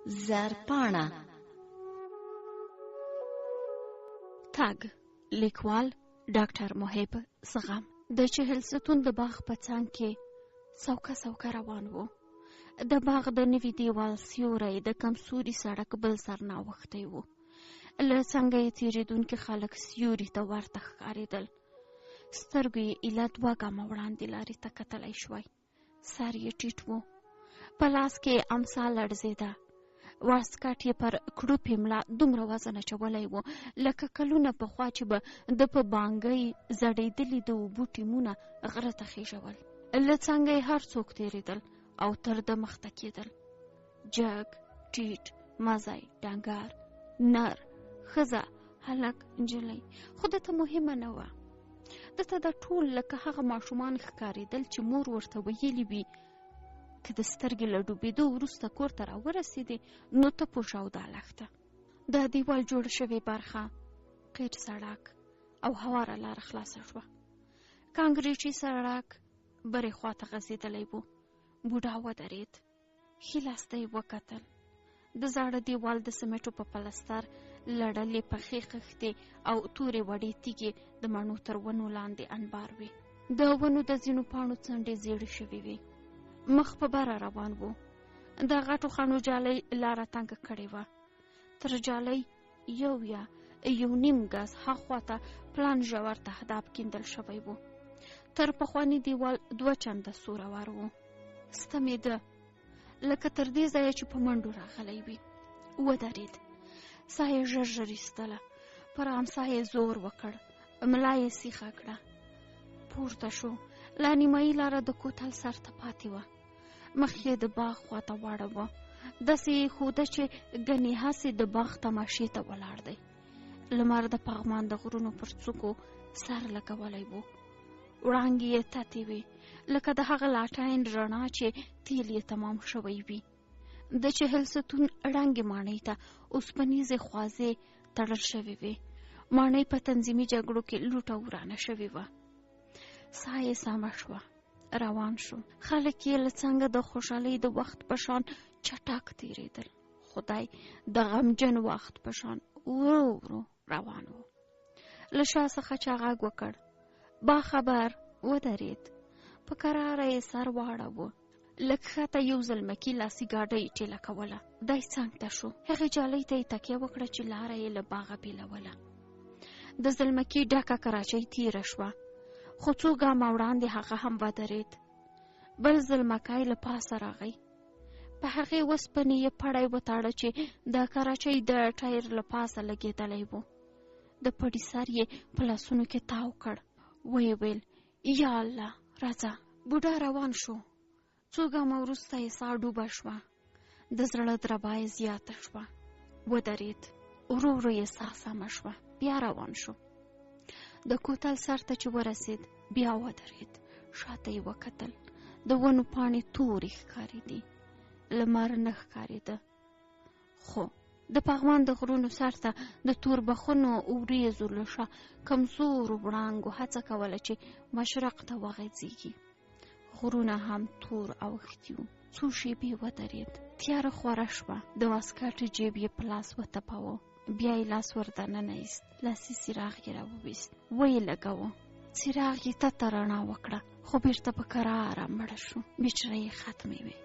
زرپاڼه. تاګ لیکوال ډاکټر محب زغم. د چهل ستون د باغ په څنګ کې څوکه روان و. د باغ د نوي دیوال سیوری د کمسوري سړک بل سر ناوختی و. له څنګه یې تېرېدونکي خلک سیوري ته ورته ښکارېدل. سترګو یې ایله 2 ګامه وړاندې لارې ته کتلی شوی. سر یې ټیټ و. په لاس کې یې امسا لړزېده. واسکټ یې پر کړوپې ملا دومره وزن اچولی و لکه کلونه پخوا چې به د په بانګۍ زړېدلي د اوبو ټیمونه غره ته خېژول. له څنګه یې هر څوک تېرېدل او تر د مخته کېدل. جګ، ټیټ، مزی، ډنګر، نر، ښځه، هلک، نجلۍ، خو دته مهمه نه وه. دته دا ټول لکه هغه ماشومان ښکارېدل چې مور ورته ویلي وي که د سترګې له ډوبېدو وروسته کور ته راورسېدې نو ته پوشه او دا لښته. دا دیوال جوړ شوې برخه قیر سړک او هواره لاره خلاصه شوه. کانکریټي سړک برې خواته غځېدلی و. بوډا ودرېد. ښي لاس ته یې وکتل. د زاړه دیوال د سمټو په پلستر لړلې پخې خښتې او تورې وړې تیږې د مڼو تر ونو لاندې انبار وې. د ونو د ځینو پاڼو څنډې زیړې شوې وې. مخ په بره روان و. د غټو خڼو جالۍ لاره تنګه کړې وه. تر جالۍ 1.5 ګز هاخوا ته پلان ژور تهداب کیندل شوی و. تر پخواني دیوال 2 چنده سوره ور و. ستمېده لکه تر دې ځایه چې په منډو راغلی وي. ودرېد. ساه یې ژر ایستله. پر امسا یې زور وکړ. ملا یې سیخه کړه. پورته شو. لا نیمایي لاره د کوتل سر ته پاتې وه. مخ یې د باغ خواته واړوه. داسې یې ښوده چې ګنې هسې د باغ تماشې ته ولاړ دی. لمر د پغمان د غرونو پر څوکو سر لګولی و. وړانګې یې تتې وې لکه د هغه لاټاین رڼا چې تیل یې تمام شوی وي. د چهل ستون ړنګې ماڼۍ ته اوسپنیزې خوازې تړل شوې وې. ماڼۍ په تنظیمي جګړو کې لوټه ورانه شوې وه. ساه یې سمه شوه. روان شو. خلک یې له څنګه د خوشحالۍ د وخت په شان چټک تېرېدل. خدای د غمجن وخت په شان ورو روان و. له شا څخه چا غږ وکړ. با خبر. ودرېد. په کراره یې سر واړاوه. لږ ښکته یو زلمکي لاسي ګاډۍ ټېله کوله. دی څنګ ته شو. هغې جالۍ ته یې تکیه وکړه چې لاره یې له باغه بېلوله. د زلمکي ډکه کراچۍ تېره شوه. خو 2 ګامه وړاندې هغه هم ودرېد. بل زلمکی له پاسه راغی. په هغې وسپنې یې پړی وتاړه چې د کراچۍ د ټایر له پاسه لګېدلی و. د پړي سر یې په لاسونو کې تاو کړ. ویې ویل یا الله راځه. بوډا روان شو. 2 ګامه وروسته یې ساه ډوبه شوه. د زړه دربا یې زیاته شوه. ودرېد. ورو یې ساه سمه شوه. بیا روان شو. د کوتل سر ته چې ورسېد بیا ودرېد. شاته یې وکتل. د ونو پاڼې تورې ښکارېدې. لمر نه ښکارېده. خو د پغمان د غرونو سر ته د توربخونو وریځو له شا کمزورو وړانګو هڅه کوله چې مشرق ته وغځېږي. غرونه هم تور اوښتي وو. څو شېبې ودرېد. تیاره خوره شوه. د واسکټ جیب یې په لاس وتپاوه. بیا یې لاس ور دننه ایست. لاسي څراغ یې راوویست. ویې لګاوه. څراغ یې تته رڼا وکړه خو بېرته په کراره مړه شو. بیټرۍ یې ختمې وې.